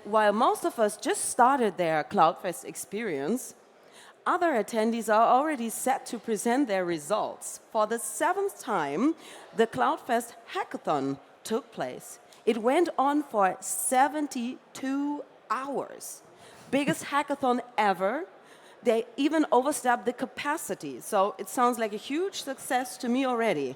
And while most of us just started their CloudFest experience, other attendees are already set to present their results. For the 7th time, the CloudFest Hackathon took place. It went on for 72 hours. Biggest hackathon ever. They even overstepped the capacity. So it sounds like a huge success to me already.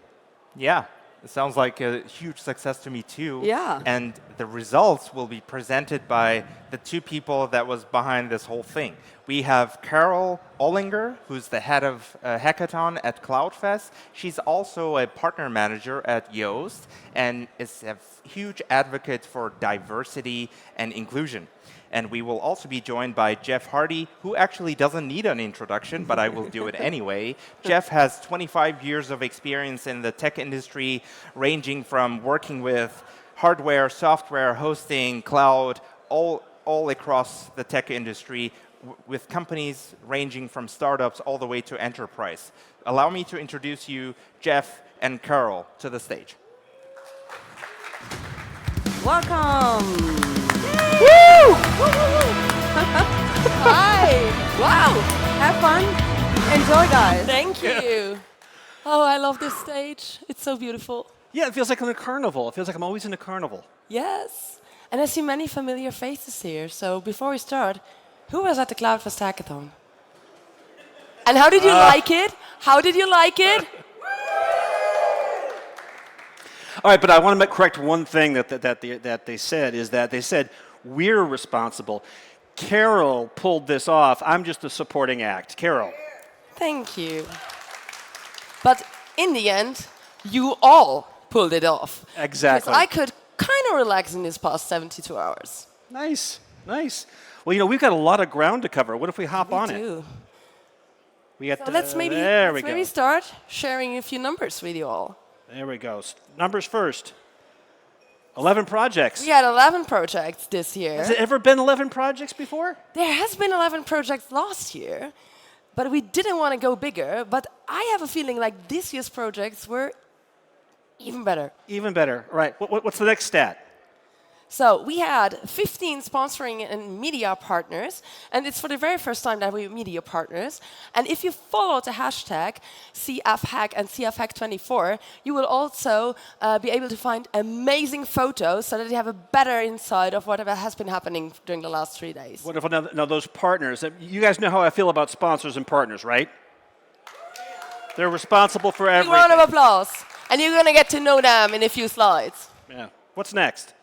Yeah, it sounds like a huge success to me too. Yeah. And the results will be presented by the two people that was behind this whole thing. We have Carol Ollinger, who's the head of Hackathon at CloudFest. She's also a partner manager at Yoast and is a huge advocate for diversity and inclusion. And we will also be joined by Jeff Hardy, who actually doesn't need an introduction, but I will do it anyway. Jeff has 25 years of experience in the tech industry, ranging from working with hardware, software, hosting, cloud, all across the tech industry, with companies ranging from startups all the way to enterprise. Allow me to introduce you, Jeff and Carol, to the stage. Welcome. Woo! Hi. Wow. Have fun. Enjoy, guys. Thank you. Oh, I love this stage. It's so beautiful. Yeah, it feels like I'm in a carnival. It feels like I'm always in a carnival. Yes. And I see many familiar faces here. So before we start, who was at the CloudFest Hackathon? And how did you like it? How did you like it? All right, but I want to correct one thing that they said, is that they said we're responsible. Carol pulled this off. I'm just a supporting act. Carol. Thank you. But in the end, you all pulled it off. Exactly. Because I could kind of relax in these past 72 hours. Nice, nice. Well, you know, we've got a lot of ground to cover. What if we hop on it? We got So let's maybe start sharing a few numbers with you all. There we go. Numbers first. 11 projects. We had 11 projects this year. Has it ever been 11 projects before? There has been 11 projects last year, but we didn't want to go bigger. But I have a feeling like this year's projects were even better. Even better. Right. What's the next stat? So we had 15 sponsoring and media partners, and it's for the very first time that we have media partners. And if you follow the hashtag CFHack and CFHack24, you will also be able to find amazing photos so that you have a better insight of what has been happening during the last 3 days. Wonderful. Now those partners, you guys know how I feel about sponsors and partners, right? They're responsible for everything. Big round of applause. And you're going to get to know them in a few slides. Yeah. What's next?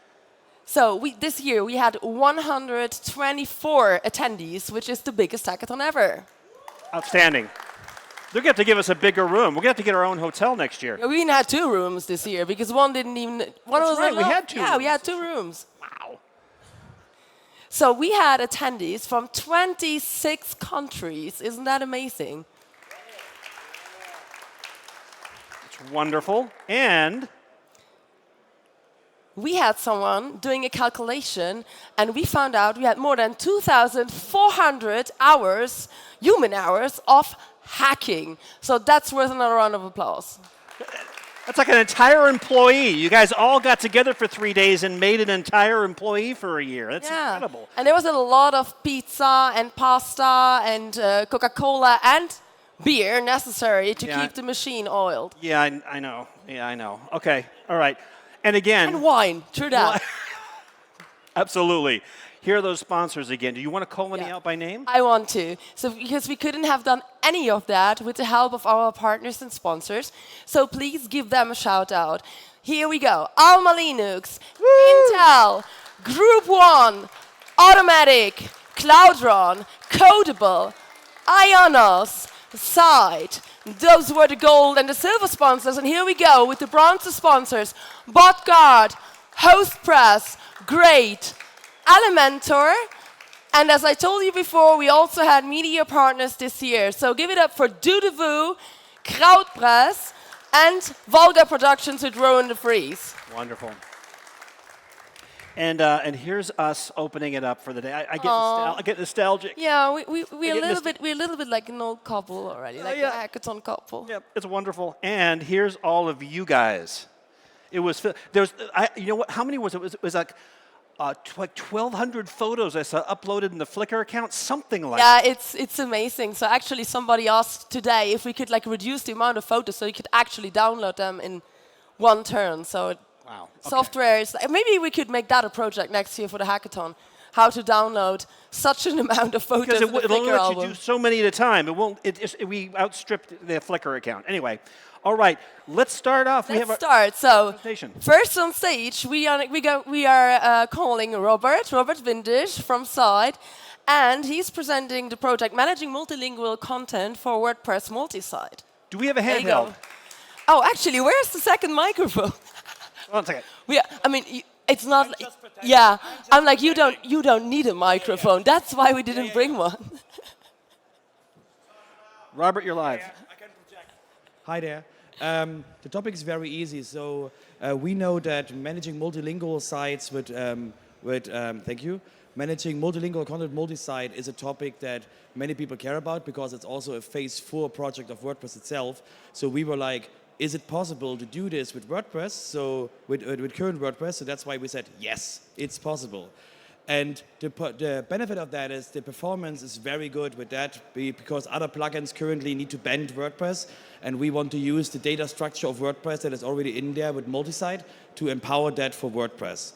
So this year we had 124 attendees, which is the biggest hackathon ever. Outstanding. They're going to have to give us a bigger room. We're going to have to get our own hotel next year. Yeah, we even had 2 rooms this year because one didn't even. One That's was right, we had 2 Yeah, rooms. we had 2 rooms. Wow. So we had attendees from 26 countries. Isn't that amazing? It's wonderful. And we had someone doing a calculation, and we found out we had more than 2,400 hours, human hours, of hacking. So that's worth another round of applause. that's like an entire employee. You guys all got together for 3 days and made an entire employee for a year. That's incredible. And there was a lot of pizza and pasta and Coca-Cola and beer necessary to keep the machine oiled. Yeah, I know. Yeah, I know. Okay, all right. And again... And wine, true that. Absolutely. Here are those sponsors again. Do you want to call any out by name? I want to. So because we couldn't have done any of that with the help of our partners and sponsors. So please give them a shout out. Here we go. Alma Linux, Intel, Group One, Automatic, Cloudron, Codable, Ionos, Site. Those were the gold and the silver sponsors. And here we go with the bronze sponsors. BotGuard, HostPress, Great, Elementor, and as I told you before, we also had media partners this year. So give it up for Doodavoo, Krautpress, and Volga Productions with Rowan de Vries. Wonderful. And here's us opening it up for the day. I get nostalgic. Yeah, we're a little bit like an old couple already, like a hackathon couple. Yeah, it's wonderful. And here's all of you guys. It was you know what? How many was it? It was like like 1,200 photos I saw uploaded in the Flickr account, something like Yeah, that. it's amazing. So actually, somebody asked today if we could like reduce the amount of photos so you could actually download them in one turn. So Wow. software is maybe we could make that a project next year for the hackathon. How to download such an amount of photos Because in the it'll Flickr let album. you do so many at a time. It won't. We outstripped the Flickr account. Anyway, all right. Let's start off. Let's start. So presentation. first on stage, we are calling Robert Vindish from Side, and he's presenting the project Managing Multilingual Content for WordPress Multisite. Do we have a There you handheld? go. Oh, actually, where's the second microphone? One second. I mean, it's not. Yeah, I'm like you don't need a microphone. That's why we didn't bring one. Robert, you're live. Hi there. The topic is very easy. So we know that managing multilingual sites thank you. Managing multilingual content multi-site is a topic that many people care about because it's also a phase 4 project of WordPress itself. So we were like, is it possible to do this with WordPress? So with current WordPress. So that's why we said, yes, it's possible. And the benefit of that is the performance is very good with that because other plugins currently need to bend WordPress, and we want to use the data structure of WordPress that is already in there with multi-site to empower that for WordPress.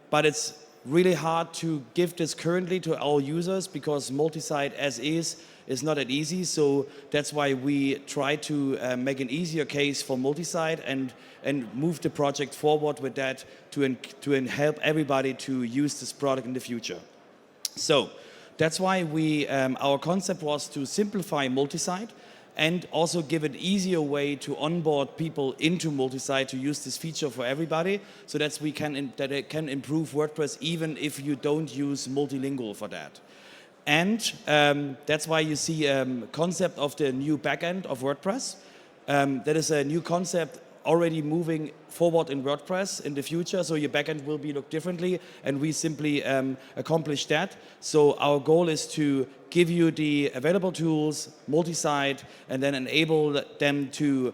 But it's really hard to give this currently to our users because multi-site as is not that easy. So that's why we try to make an easier case for multi-site and move the project forward with that to help everybody to use this product in the future. So that's why our concept was to simplify multi-site and also give an easier way to onboard people into multi-site to use this feature for everybody, so that it can improve WordPress even if you don't use multilingual for that. And that's why you see concept of the new backend of WordPress. That is a new concept already moving forward in WordPress in the future, so your backend will look differently, and we simply accomplish that. So our goal is to give you the available tools, multi-site, and then enable them to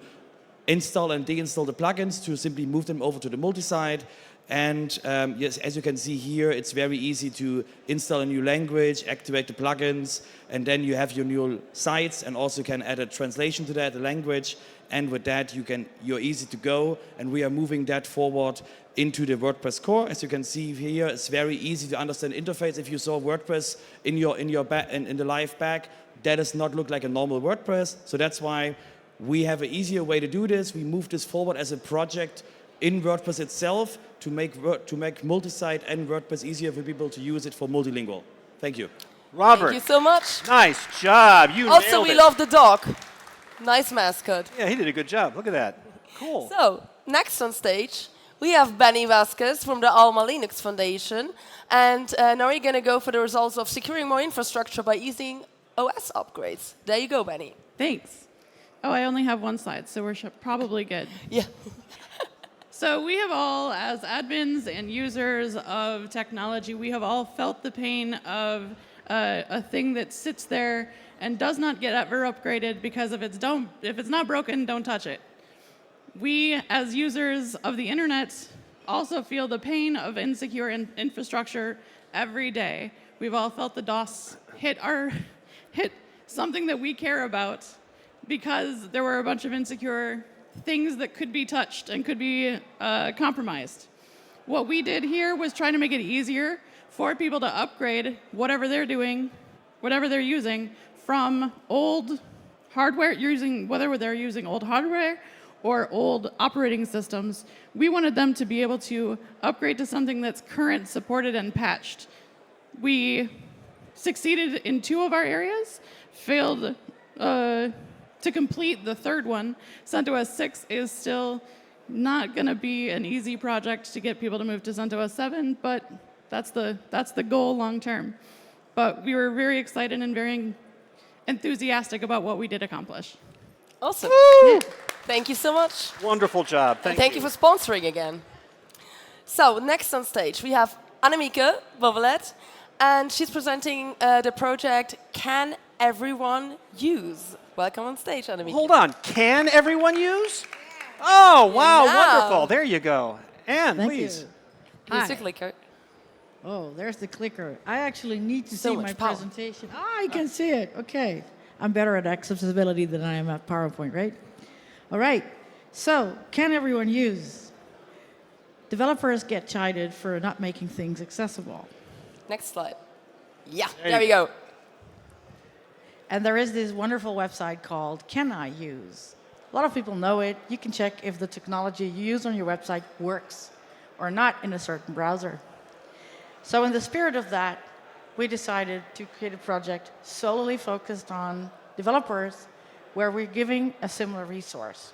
install and deinstall the plugins to simply move them over to the multi-site. And yes, as you can see here, it's very easy to install a new language, activate the plugins, and then you have your new sites, and also can add a translation to that, the language. And with that, you're easy to go. And we are moving that forward into the WordPress core. As you can see here, it's very easy to understand interface. If you saw WordPress in the live back, that does not look like a normal WordPress. So that's why we have an easier way to do this. We move this forward as a project in WordPress itself to make multi-site and WordPress easier for people to use it for multilingual. Thank you. Robert. Thank you so much. Nice job. You Also, nailed we it. love the dog. Nice mascot. Yeah, he did a good job. Look at that. Cool. So, next on stage, we have Benny Vasquez from the Alma Linux Foundation. And now we're going to go for the results of securing more infrastructure by using OS upgrades. There you go, Benny. Thanks. Oh, I only have one slide, so we're probably good. Yeah. So we have all, as admins and users of technology, we have all felt the pain of a thing that sits there and does not get ever upgraded because if it's not broken, don't touch it. We, as users of the internet, also feel the pain of insecure infrastructure every day. We've all felt the DOS hit something that we care about because there were a bunch of insecure things that could be touched and could be compromised. What we did here was try to make it easier for people to upgrade whatever they're doing, whatever they're using, from old hardware, whether they're using old hardware or old operating systems. We wanted them to be able to upgrade to something that's current, supported, and patched. We succeeded in 2 of our areas, failed to complete the third one. CentOS 6 is still not going to be an easy project to get people to move to CentOS 7, but that's the goal long term. But we were very excited and very enthusiastic about what we did accomplish. Awesome. Yeah. Thank you so much. Wonderful job. Thank you for sponsoring again. So, next on stage, we have Annemieke Bovelet, and she's presenting the project Can Everyone Use? Welcome on stage, Annemieke. Hold on. Can everyone use? Oh, wow. Yeah. Wonderful. There you go. Anne, Thank please. you. Here's Hi. your clicker. Oh, there's the clicker. I actually need to So see much my power. presentation. Ah, I can see it. Okay. I'm better at accessibility than I am at PowerPoint, right? All right. So, can everyone use? Developers get chided for not making things accessible. Next slide. Yeah, there we go. And there is this wonderful website called Can I Use? A lot of people know it. You can check if the technology you use on your website works or not in a certain browser. So in the spirit of that, we decided to create a project solely focused on developers where we're giving a similar resource.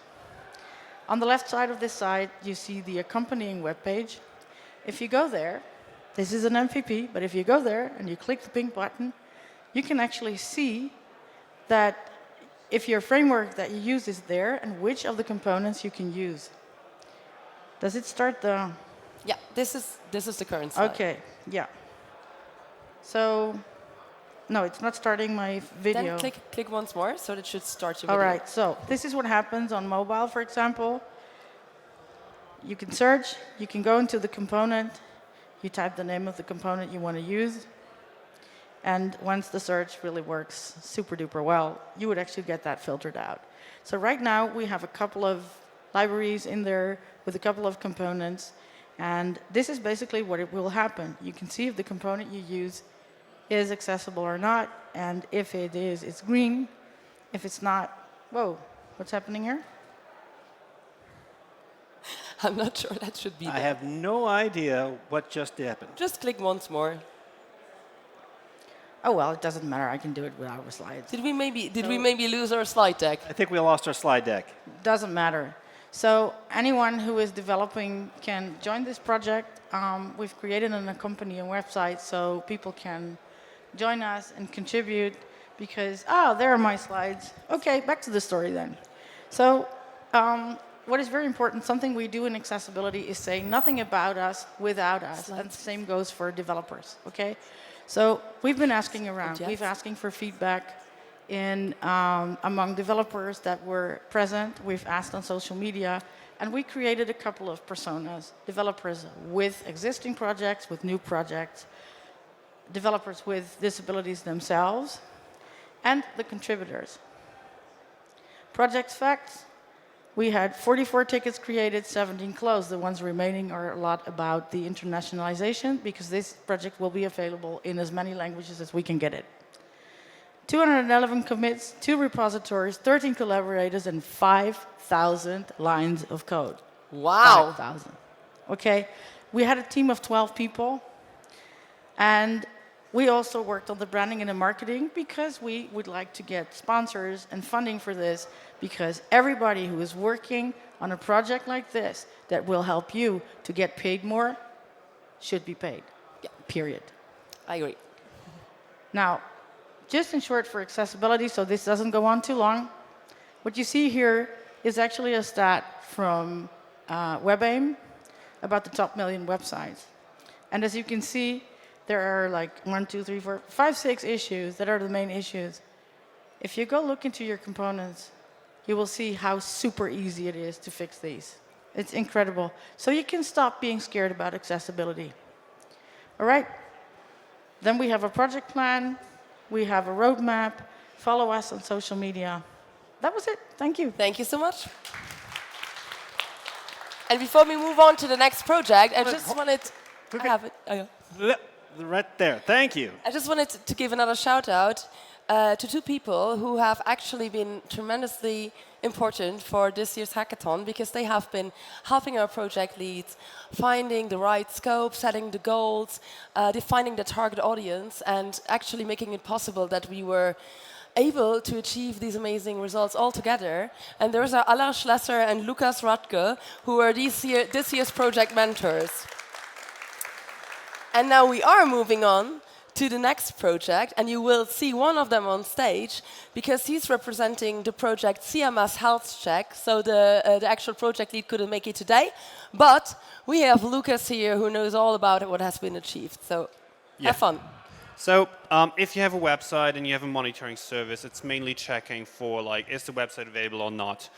On the left side of this site, you see the accompanying web page. If you go there, this is an MVP, but if you go there and you click the pink button, you can actually see that if your framework that you use is there and which of the components you can use. Does it start the... Yeah, this is the current slide. Okay, yeah. So, no, it's not starting my video. Then click once more, so it should start your All video. right, so this is what happens on mobile, for example. You can search, you can go into the component, you type the name of the component you want to use, and once the search really works super duper well, you would actually get that filtered out. So right now we have a couple of libraries in there with a couple of components, and this is basically what it will happen. You can see if the component you use is accessible or not, and if it is, it's green. If it's not, whoa, what's happening here? I'm not sure that should be I there. have no idea what just happened. Just click once more. Oh well, it doesn't matter. I can do it without a slide. Did we maybe lose our slide deck? I think we lost our slide deck. Doesn't matter. So anyone who is developing can join this project. We've created an accompanying website so people can join us and contribute because, there are my slides. Okay, back to the story then. So what is very important, something we do in accessibility is say nothing about us without us. And the same goes for developers, okay? So we've been asking around. Yes. We've asking for feedback among developers that were present. We've asked on social media, and we created a couple of personas: developers with existing projects, with new projects, developers with disabilities themselves, and the contributors. Project facts: we had 44 tickets created, 17 closed. The ones remaining are a lot about the internationalization, because this project will be available in as many languages as we can get it. 211 commits, 2 repositories, 13 collaborators, and 5,000 lines of code. Wow. 5,000. Okay, we had a team of 12 people, and we also worked on the branding and the marketing because we would like to get sponsors and funding for this, because everybody who is working on a project like this that will help you to get paid more should be paid. Yeah. Period. I agree. Now, just in short for accessibility, so this doesn't go on too long, what you see here is actually a stat from WebAIM about the top 1,000,000 websites. And as you can see, there are like 1, 2, 3, 4, 5, 6 issues that are the main issues. If you go look into your components, you will see how super easy it is to fix these. It's incredible. So you can stop being scared about accessibility. All right. Then we have a project plan. We have a roadmap. Follow us on social media. That was it. Thank you. Thank you so much. And before we move on to the next project, I just wanted to have it. Oh, yeah. Right there. Thank you. I just wanted to give another shout out to 2 people who have actually been tremendously important for this year's hackathon, because they have been helping our project leads, finding the right scope, setting the goals, defining the target audience, and actually making it possible that we were able to achieve these amazing results all together. And there's Alain Schlesser and Lukas Radke, who are this year's project mentors. And now we are moving on to the next project, and you will see one of them on stage because he's representing the project CMS Health Check. So the actual project lead couldn't make it today, but we have Lucas here who knows all about what has been achieved. So have fun. So if you have a website and you have a monitoring service, it's mainly checking for, like, is the website available or not.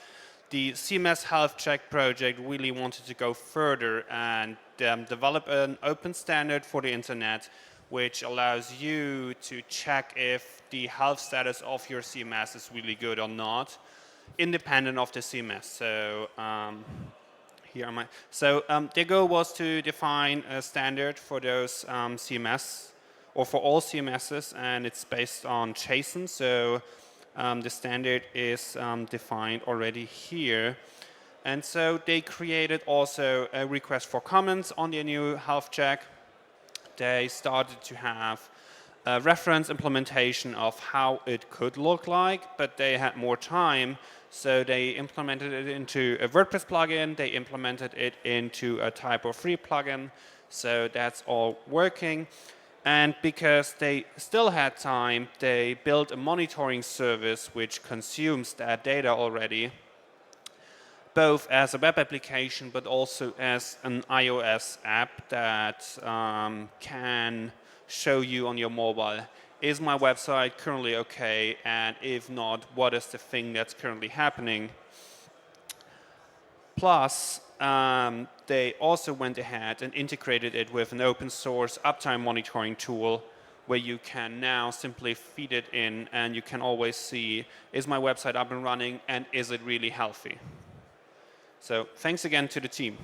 the CMS Health Check project really wanted to go further and develop an open standard for the internet, which allows you to check if the health status of your CMS is really good or not, independent of the CMS. So here am I. So their goal was to define a standard for those CMS, or for all CMSs, and it's based on JSON. So the standard is defined already here. And so they created also a request for comments on their new health check. They started to have a reference implementation of how it could look like, but they had more time. So they implemented it into a WordPress plugin. They implemented it into a typo-free plugin. So that's all working. And because they still had time, they built a monitoring service which consumes that data already, both as a web application but also as an iOS app that can show you on your mobile, is my website currently okay? And if not, what is the thing that's currently happening? Plus, they also went ahead and integrated it with an open source uptime monitoring tool where you can now simply feed it in and you can always see, is my website up and running and is it really healthy? So thanks again to the team.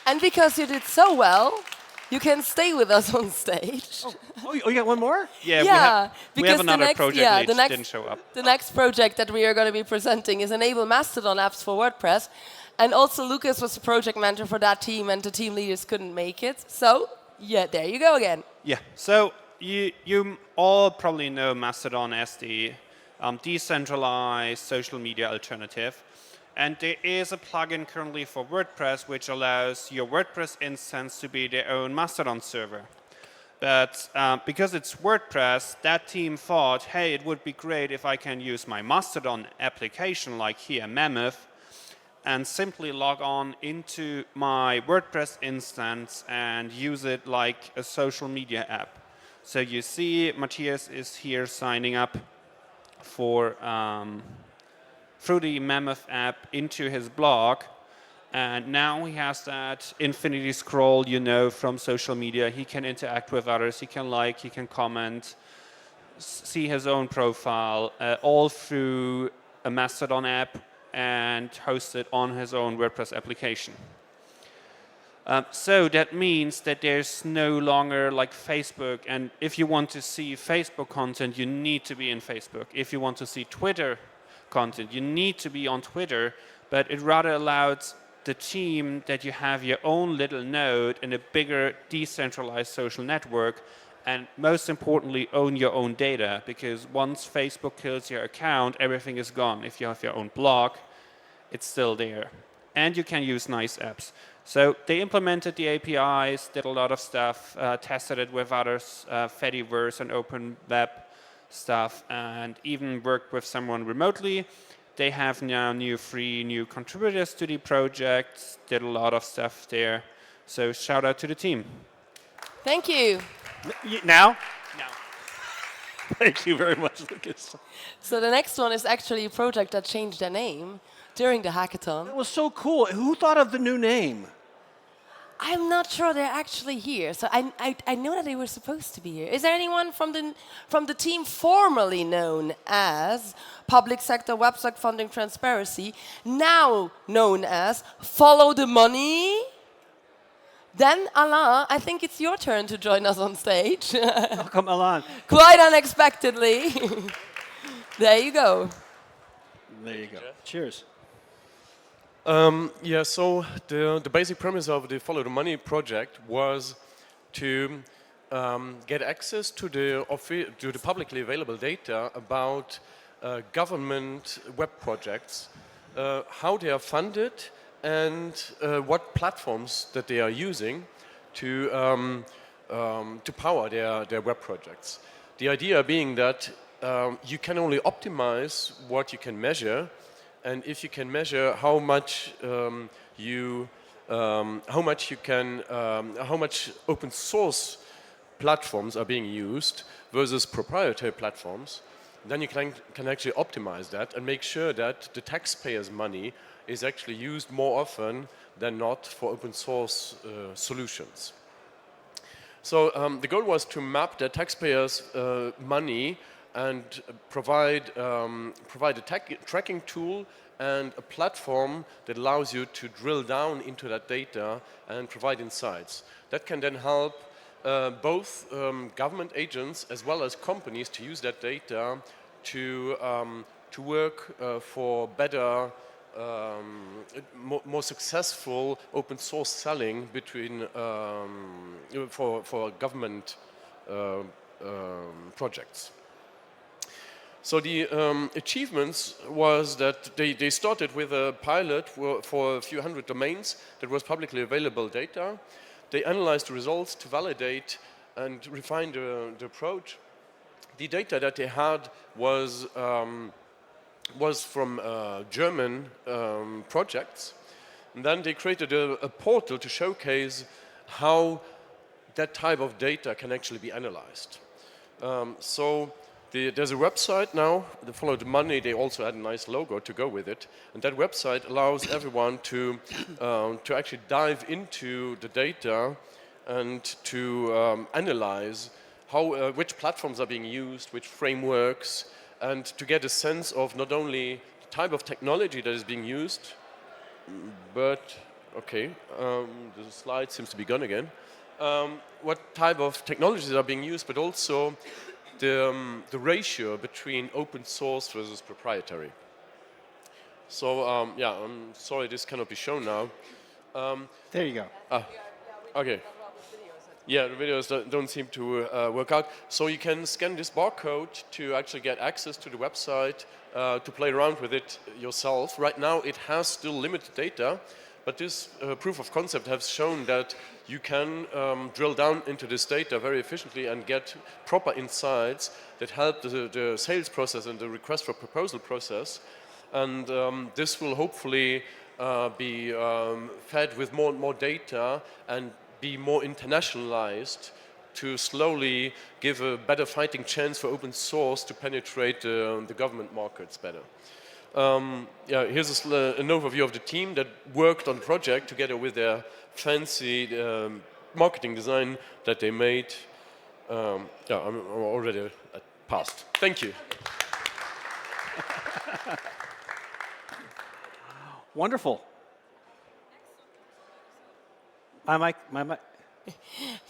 And because you did so well, you can stay with us on stage. Oh, you got one more? Yeah, we because have another project which didn't show up. The next project that we are going to be presenting is Enable Mastodon apps for WordPress. And also Lucas was the project mentor for that team and the team leaders couldn't make it. So, yeah, there you go again. Yeah, so you all probably know Mastodon as the decentralized social media alternative. And there is a plugin currently for WordPress which allows your WordPress instance to be their own Mastodon server. But because it's WordPress, that team thought, hey, it would be great if I can use my Mastodon application, like here, Mammoth, and simply log on into my WordPress instance and use it like a social media app. So you see Matthias is here signing up for through the Mammoth app into his blog. And now he has that infinity scroll, you know, from social media. He can interact with others, he can like, he can comment, see his own profile, all through a Mastodon app and host it on his own WordPress application. So that means that there's no longer like Facebook, and if you want to see Facebook content, you need to be in Facebook. If you want to see Twitter content, you need to be on Twitter, but it rather allows the team that you have your own little node in a bigger decentralized social network, and most importantly, own your own data, because once Facebook kills your account, everything is gone. If you have your own blog, it's still there. And you can use nice apps. So they implemented the APIs, did a lot of stuff, tested it with others, Fediverse and Open Web stuff, and even worked with someone remotely. They have now three new contributors to the project, did a lot of stuff there. So shout out to the team. Thank you. Now? No. Thank you very much, Lucas. So the next one is actually a project that changed their name during the hackathon. That was so cool. Who thought of the new name? I'm not sure they're actually here, so I know that they were supposed to be here. Is there anyone from the team formerly known as Public Sector Website Funding Transparency, now known as Follow the Money? Then, Alain, I think it's your turn to join us on stage. Welcome, Alain. Quite unexpectedly. There you go. There you go. Cheers. Yeah, so the basic premise of the Follow the Money project was to get access to the publicly available data about government web projects, how they are funded, and what platforms that they are using to power their web projects. The idea being that you can only optimize what you can measure. And if you can measure how much how much open source platforms are being used versus proprietary platforms, then you can actually optimize that and make sure that the taxpayers' money is actually used more often than not for open source solutions. So the goal was to map the taxpayers' money and provide a tracking tool and a platform that allows you to drill down into that data and provide insights. That can then help both government agents as well as companies to use that data to work for better, more successful open source selling between for government projects. So the achievements was that they started with a pilot for a few hundred domains that was publicly available data. They analyzed the results to validate and refine the approach. The data that they had was from German projects. And then they created a portal to showcase how that type of data can actually be analyzed. There's a website now, the Follow the Money. They also had a nice logo to go with it. And that website allows everyone to actually dive into the data and to analyze which platforms are being used, which frameworks, and to get a sense of not only the type of technology that is being used, but, okay, the slide seems to be gone again, what type of technologies are being used, but also the ratio between open source versus proprietary. So, yeah, I'm sorry this cannot be shown now. There you go. Okay. Yeah, the videos don't seem to work out. So you can scan this barcode to actually get access to the website, to play around with it yourself. Right now it has still limited data, but this proof of concept has shown that you can drill down into this data very efficiently and get proper insights that help the sales process and the request for proposal process. And this will hopefully be fed with more and more data and be more internationalized to slowly give a better fighting chance for open source to penetrate the government markets better. Yeah, here's an overview of the team that worked on the project together with their fancy marketing design that they made. Yeah, I'm already at past. Thank you. Wonderful. My mic.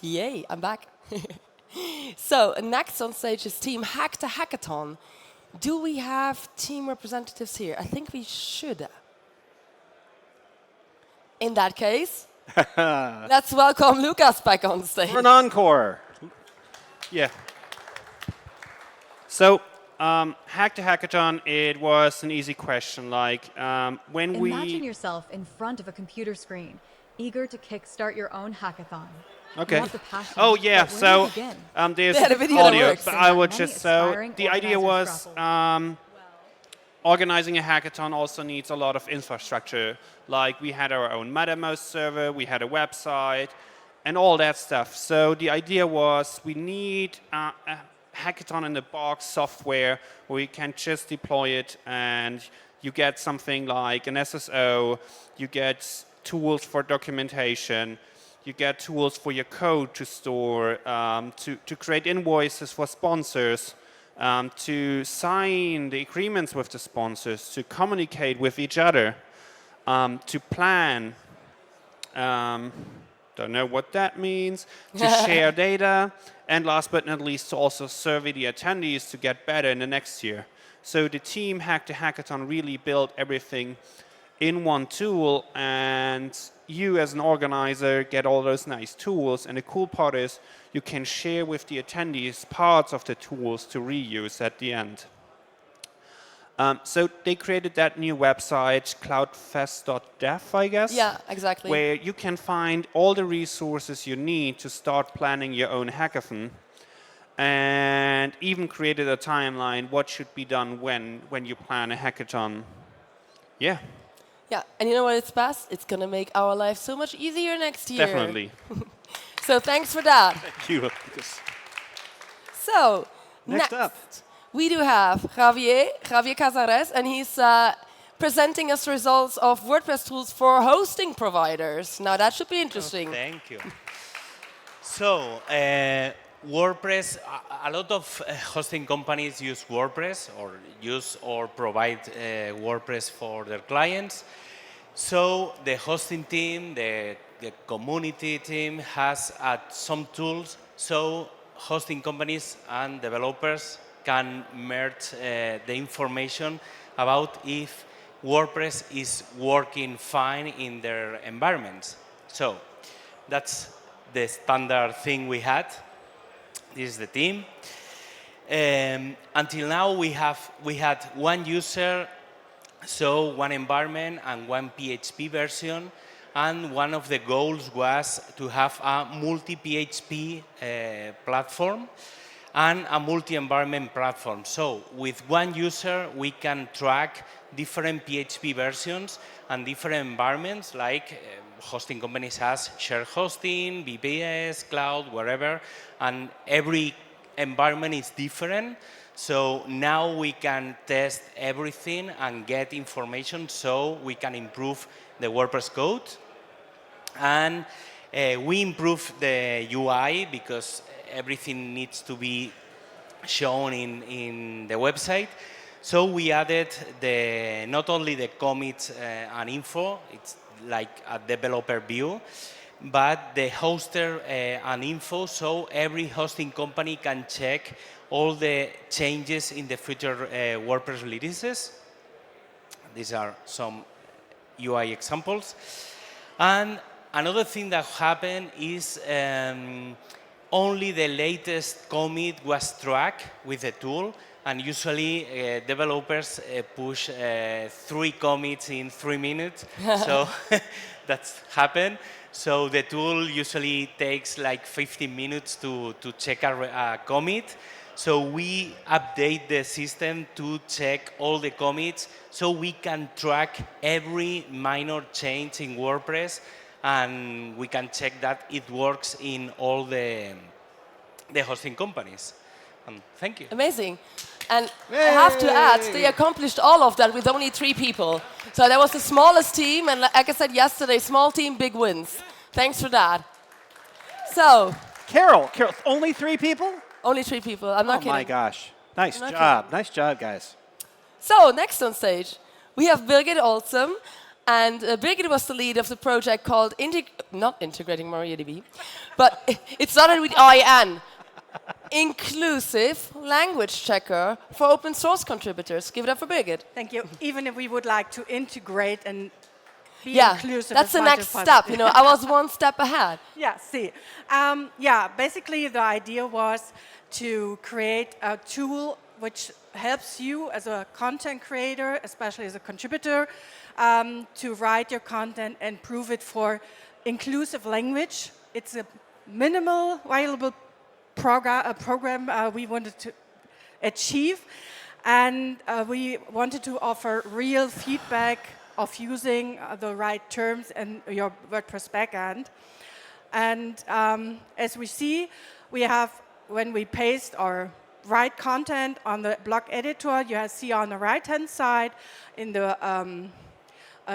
Yay, I'm back. So next on stage is Team Hack to Hackathon. Do we have team representatives here? I think we should. In that case, let's welcome Lucas back on stage. For an encore. Yeah. So, Hack to Hackathon, it was an easy question. Like, when Imagine yourself in front of a computer screen, eager to kickstart your own hackathon. Okay. You have the passion, Oh yeah. but where do So you begin? there's They had a video that audio, works. but I would Many just so aspiring the idea organizers was organizing a hackathon also needs a lot of infrastructure. Like we had our own MetaMost server, we had a website, and all that stuff. So the idea was we need a hackathon in the box software where you can just deploy it and you get something like an SSO, you get tools for documentation, you get tools for your code to store, to create invoices for sponsors, to sign the agreements with the sponsors, to communicate with each other, to plan, don't know what that means, to share data, and last but not least, to also survey the attendees to get better in the next year. So the team Hack to Hackathon really built everything in one tool, and you as an organizer get all those nice tools, and the cool part is you can share with the attendees parts of the tools to reuse at the end. So they created that new website, cloudfest.dev, I guess. Yeah, exactly. Where you can find all the resources you need to start planning your own hackathon, and even created a timeline, what should be done when you plan a hackathon. Yeah. Yeah, and you know what it's best? It's going to make our life so much easier next year. Definitely. So thanks for that. Thank you. So, Next up. we do have Javier Cazares, and he's presenting us results of WordPress tools for hosting providers. Now that should be interesting. Thank you. So, WordPress, a lot of hosting companies use WordPress or use or provide WordPress for their clients. So the hosting team, the community team has some tools so hosting companies and developers can merge the information about if WordPress is working fine in their environments. So that's the standard thing we had. This is the team. Until now, we had one user, so one environment and one PHP version. And one of the goals was to have a multi-PHP platform and a multi-environment platform. So with one user, we can track different PHP versions and different environments, like hosting companies has shared hosting, VPS, cloud, wherever, and every environment is different. So now we can test everything and get information so we can improve the WordPress code. And we improve the UI because everything needs to be shown in the website. So we added not only the commits and info, it's like a developer view, but the hoster and info, so every hosting company can check all the changes in the future WordPress releases. These are some UI examples. And another thing that happened is only the latest commit was tracked with the tool, and usually developers push 3 commits in 3 minutes, so that's happened. So the tool usually takes like 15 minutes to check a commit. So we update the system to check all the commits so we can track every minor change in WordPress, and we can check that it works in all the hosting companies. Thank you. Amazing. And I have to add, they accomplished all of that with only 3 people. So that was the smallest team, and like I said yesterday, small team, big wins. Thanks for that. So. Carol, only 3 people? Only 3 people, I'm not kidding. Oh my gosh. Nice job. Kidding. Nice job, guys. So, next on stage, we have Birgit Olsum. And Birgit was the lead of the project called, not Integrating MariaDB, but it started with IN, Inclusive Language Checker for open source contributors. Give it up for Birgit. Thank you. Even if we would like to integrate and be inclusive. That's the next step. You know, I was one step ahead. Yeah, see. Basically the idea was to create a tool which helps you as a content creator, especially as a contributor, to write your content and prove it for inclusive language. It's a minimal viable program we wanted to achieve, and we wanted to offer real feedback of using the right terms in your WordPress backend. And as we see, we have, when we paste or write content on the block editor, you see on the right-hand side in the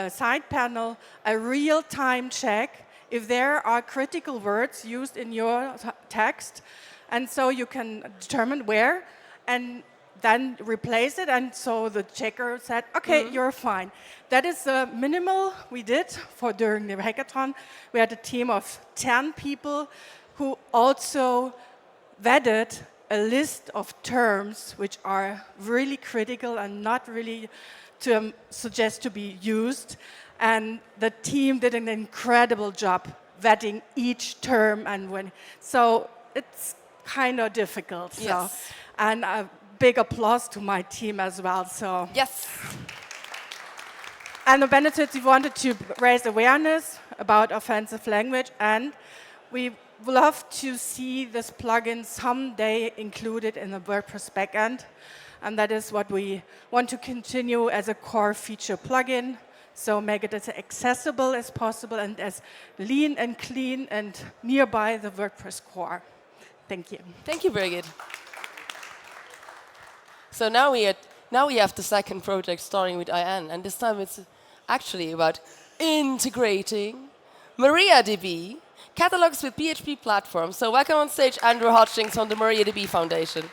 side panel a real-time check if there are critical words used in your text. And so you can determine where and then replace it. And so the checker said, okay, you're fine. That is the minimal we did during the hackathon. We had a team of 10 people who also vetted a list of terms which are really critical and not really to suggest to be used. And the team did an incredible job vetting each term. So it's kind of difficult. Yes. So, and a big applause to my team as well. So yes. And the benefits, we wanted to raise awareness about offensive language, and we love to see this plugin someday included in the WordPress backend. And that is what we want to continue as a core feature plugin. So make it as accessible as possible and as lean and clean and nearby the WordPress core. Thank you. Thank you, Birgit. So now we have the second project starting with IN, and this time it's actually about integrating MariaDB catalogs with PHP platforms. So welcome on stage, Andrew Hodgkins from the MariaDB Foundation.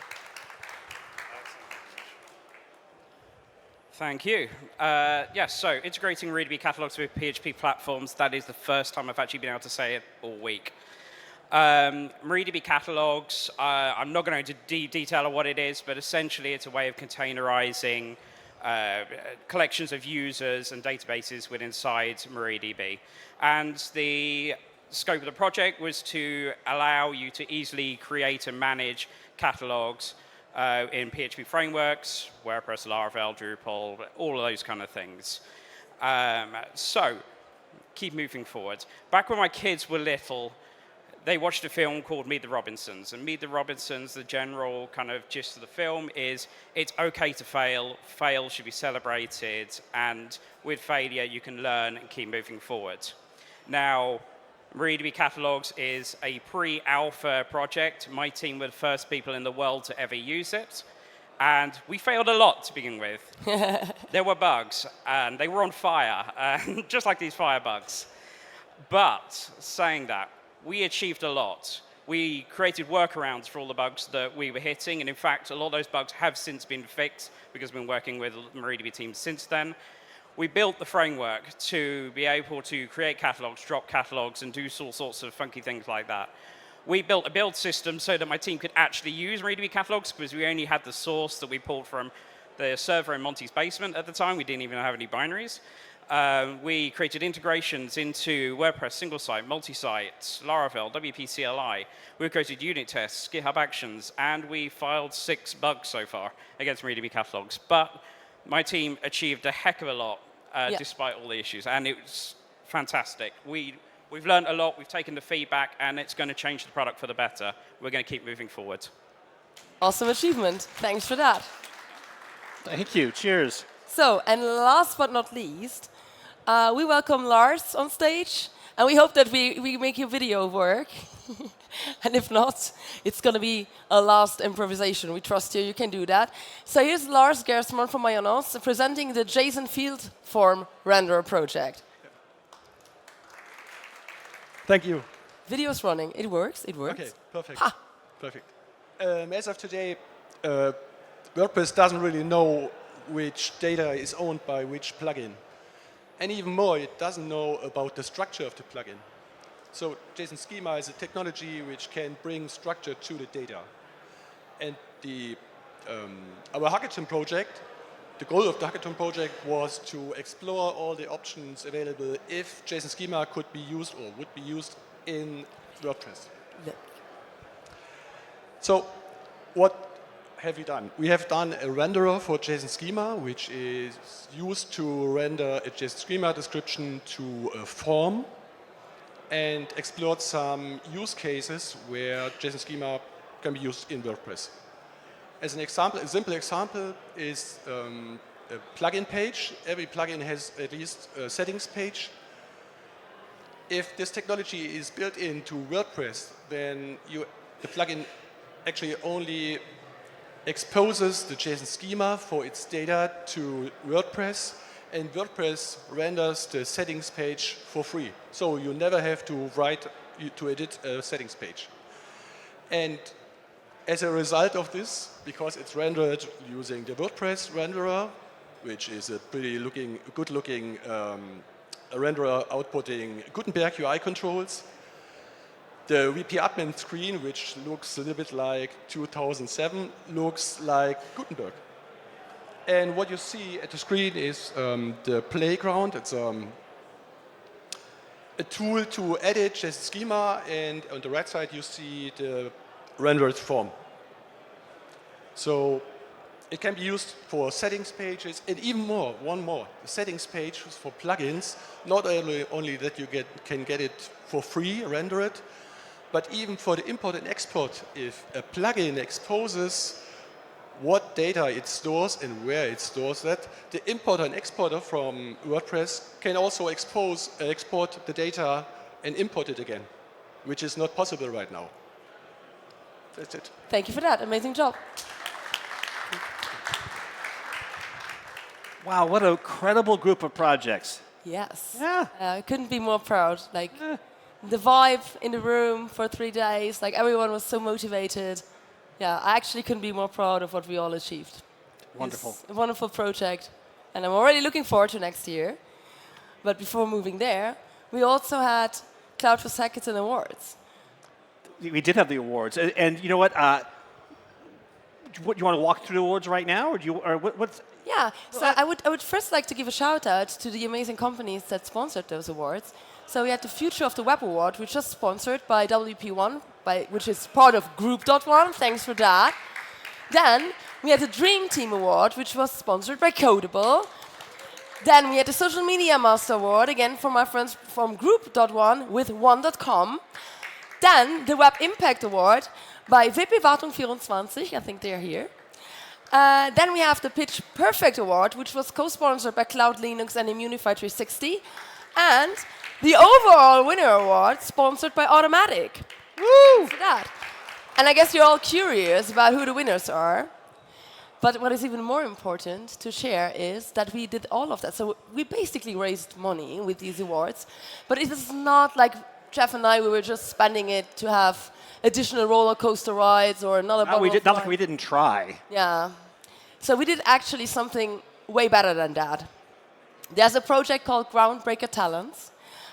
Thank you. Yes, so integrating MariaDB catalogs with PHP platforms, that is the first time I've actually been able to say it all week. MariaDB catalogs, I'm not going to go into detail of what it is, but essentially it's a way of containerizing collections of users and databases within inside MariaDB. And the scope of the project was to allow you to easily create and manage catalogs in PHP frameworks, WordPress, Laravel, Drupal, all of those kind of things. So, keep moving forward. Back when my kids were little, they watched a film called Meet the Robinsons. And Meet the Robinsons, the general kind of gist of the film is it's okay to fail. Fail should be celebrated. And with failure, you can learn and keep moving forward. Now, MariaDB Catalogs is a pre-alpha project. My team were the first people in the world to ever use it. And we failed a lot to begin with. There were bugs, and they were on fire, just like these fire bugs. But saying that, we achieved a lot. We created workarounds for all the bugs that we were hitting, and in fact, a lot of those bugs have since been fixed because we've been working with the MariaDB team since then. We built the framework to be able to create catalogs, drop catalogs, and do all sorts of funky things like that. We built a build system so that my team could actually use MariaDB catalogs because we only had the source that we pulled from the server in Monty's basement at the time. We didn't even have any binaries. We created integrations into WordPress, single site, multi-site, Laravel, WP CLI. We created unit tests, GitHub Actions, and we filed 6 bugs so far against MariaDB catalogs. But my team achieved a heck of a lot despite all the issues, and it was fantastic. We've learned a lot, we've taken the feedback, and it's going to change the product for the better. We're going to keep moving forward. Awesome achievement. Thanks for that. Thank you. Cheers. So, and last but not least, we welcome Lars on stage, and we hope that we make your video work. And if not, it's going to be a last improvisation. We trust you, you can do that. So here's Lars Gersman from Mayonnaise presenting the JSON field form renderer project. Thank you. Video's running. It works. It works. Okay, perfect. Ha. Perfect. As of today, WordPress doesn't really know which data is owned by which plugin. And even more, it doesn't know about the structure of the plugin. So JSON schema is a technology which can bring structure to the data. And our Hackathon project, the goal of the Hackathon project was to explore all the options available if JSON schema could be used or would be used in WordPress. Yeah. So what have we done? We have done a renderer for JSON schema, which is used to render a JSON schema description to a form, and explored some use cases where JSON schema can be used in WordPress. As an example, a simple example is a plugin page. Every plugin has at least a settings page. If this technology is built into WordPress, then the plugin actually only exposes the JSON schema for its data to WordPress, and WordPress renders the settings page for free. So you never have to edit a settings page. And as a result of this, because it's rendered using the WordPress renderer, which is a pretty good-looking renderer outputting Gutenberg UI controls, the WP admin screen, which looks a little bit like 2007, looks like Gutenberg. And what you see at the screen is the playground. It's a tool to edit JSON schema, and on the right side you see the rendered form. So it can be used for settings pages, and even more, one more. The settings page is for plugins, not only that you can get it for free, render it, but even for the import and export. If a plugin exposes what data it stores and where it stores that, the importer and exporter from WordPress can also export the data and import it again, which is not possible right now. That's it. Thank you for that. Amazing job. Wow, what a credible group of projects. Yes. Yeah. I couldn't be more proud. Like the vibe in the room for 3 days, like everyone was so motivated. Yeah, I actually couldn't be more proud of what we all achieved. Wonderful. It's a wonderful project. And I'm already looking forward to next year. But before moving there, we also had CloudFest Hackathon Awards. We did have the awards. And you know what? What, you want to walk through the awards right now? Or do you, or what's... Yeah, so I would first like to give a shout out to the amazing companies that sponsored those awards. So we had the Future of the Web Award, which was sponsored by WP1, which is part of Group.1. Thanks for that. Then we had the Dream Team Award, which was sponsored by Codable. Then we had the Social Media Master Award, again from my friends from Group.1 with One.com. Then the Web Impact Award by WP Wartung24, I think they're here. Then we have the Pitch Perfect Award, which was co-sponsored by Cloud Linux and Immunify 360. And the Overall Winner Award, sponsored by Automatic. Woo! For that. And I guess you're all curious about who the winners are. But what is even more important to share is that we did all of that. So we basically raised money with these awards. But it is not like Jeff and I, we were just spending it to have additional roller coaster rides or another bubble. Not like we didn't try. Yeah. So we did actually something way better than that. There's a project called Groundbreaker Talents.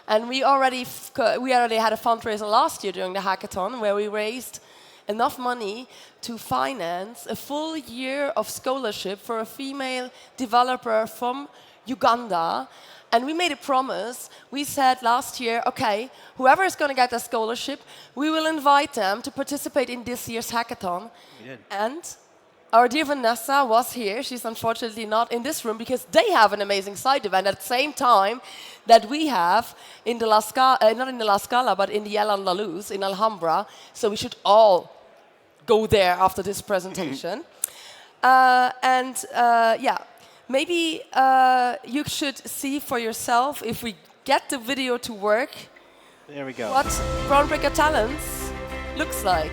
And we already had a fundraiser last year during the hackathon where we raised enough money to finance a full year of scholarship for a female developer from Uganda. And we made a promise. We said last year, okay, whoever is going to get a scholarship, we will invite them to participate in this year's hackathon. We did. And our dear Vanessa was here. She's unfortunately not in this room because they have an amazing side event at the same time that we have in the La Scala, not in the La Scala, but in the El Andaluz in Alhambra. So we should all go there after this presentation. Yeah, maybe you should see for yourself if we get the video to work. There we go. What Groundbreaker Talents looks like.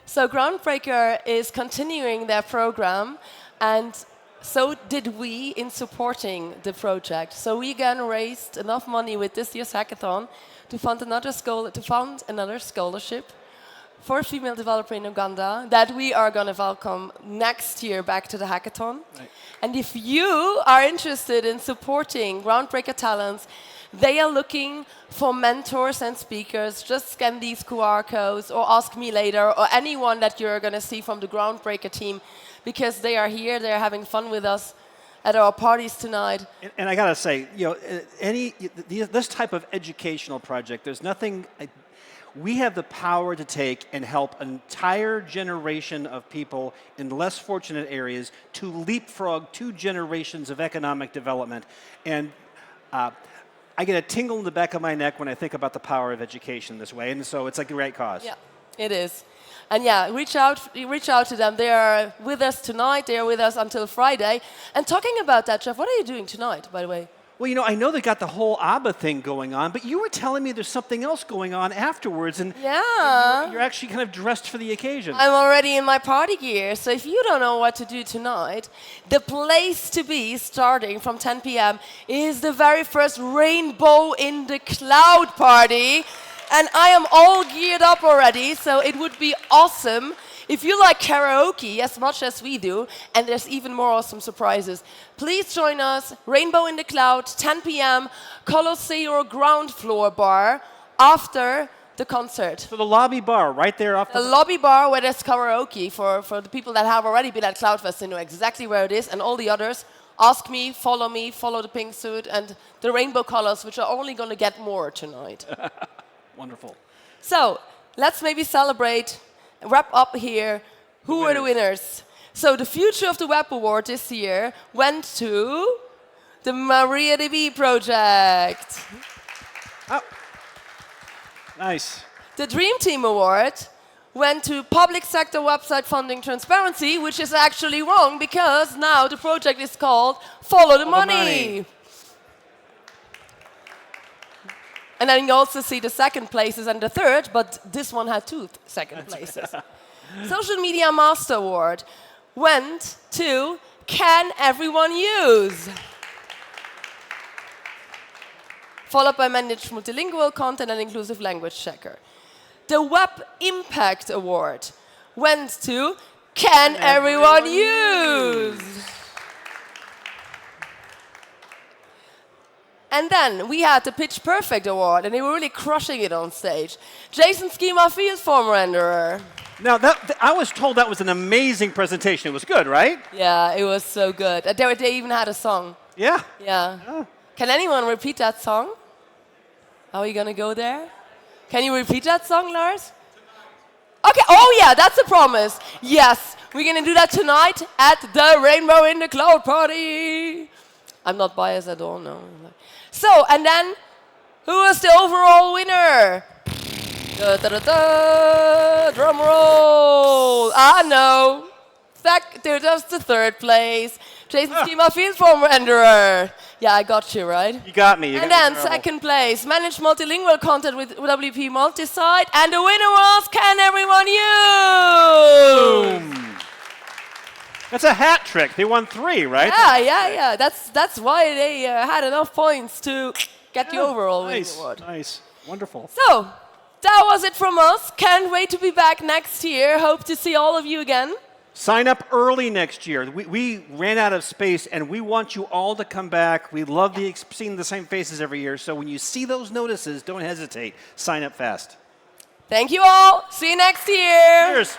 So Groundbreaker is continuing their program, and so did we in supporting the project. So we again raised enough money with this year's hackathon to fund another scholarship for a female developer in Uganda that we are going to welcome next year back to the hackathon. Right. And if you are interested in supporting Groundbreaker Talents, they are looking for mentors and speakers. Just scan these QR codes or ask me later or anyone that you're going to see from the Groundbreaker team because they are here, they're having fun with us at our parties tonight. And I got to say, you know, this type of educational project, there's nothing... We have the power to take and help an entire generation of people in less fortunate areas to leapfrog 2 generations of economic development. And I get a tingle in the back of my neck when I think about the power of education this way, and so it's like a great cause. Yeah, it is. And yeah, reach out to them. They are with us tonight. They are with us until Friday. And talking about that, Jeff, what are you doing tonight, by the way? Well, you know, I know they got the whole ABBA thing going on, but you were telling me there's something else going on afterwards, and yeah, you're actually kind of dressed for the occasion. I'm already in my party gear, so if you don't know what to do tonight, the place to be, starting from 10 p.m., is the very first Rainbow in the Cloud party, and I am all geared up already, so it would be awesome if you like karaoke as much as we do, and there's even more awesome surprises. Please join us, Rainbow in the Cloud, 10 p.m., Colosseo ground floor bar after the concert. So the lobby bar right there off the lobby bar where there's karaoke for the people that have already been at CloudFest. They know exactly where it is, and all the others, ask me, follow the pink suit, and the rainbow colors, which are only going to get more tonight. Wonderful. So let's maybe celebrate, wrap up here. Who are the winners? So the Future of the Web Award this year went to the MariaDB project. Oh. Nice. The Dream Team Award went to Public Sector Website Funding Transparency, which is actually wrong because now the project is called Follow the Money. And then you also see the second places and the third, but this one had two second places. Social Media Master Award went to Can Everyone Use? Followed by Managed Multilingual Content and Inclusive Language Checker. The Web Impact Award went to Can Everyone Use? And then we had the Pitch Perfect Award, and they were really crushing it on stage. JSON Schema Field Form Renderer. Now, I was told that was an amazing presentation. It was good, right? Yeah, it was so good. They even had a song. Yeah. Yeah. Oh. Can anyone repeat that song? Are we going to go there? Can you repeat that song, Lars? Okay, oh yeah, that's a promise. Yes, we're going to do that tonight at the Rainbow in the Cloud party. I'm not biased at all, no. So, and then, who was the overall winner? Da, da, da, da, drum roll. No. That was the third place. JSON Schema Field Form Renderer. Yeah, I got you, right? You got me. And then second place, Managed Multilingual Content with WP Multisite. And the winner was Can Everyone Use? Boom. That's a hat trick. They won 3, right? Yeah. That's why they had enough points to get the overall winning award. Nice. Wonderful. So, that was it from us. Can't wait to be back next year. Hope to see all of you again. Sign up early next year. We ran out of space, and we want you all to come back. We love seeing the same faces every year. So when you see those notices, don't hesitate. Sign up fast. Thank you all. See you next year. Cheers.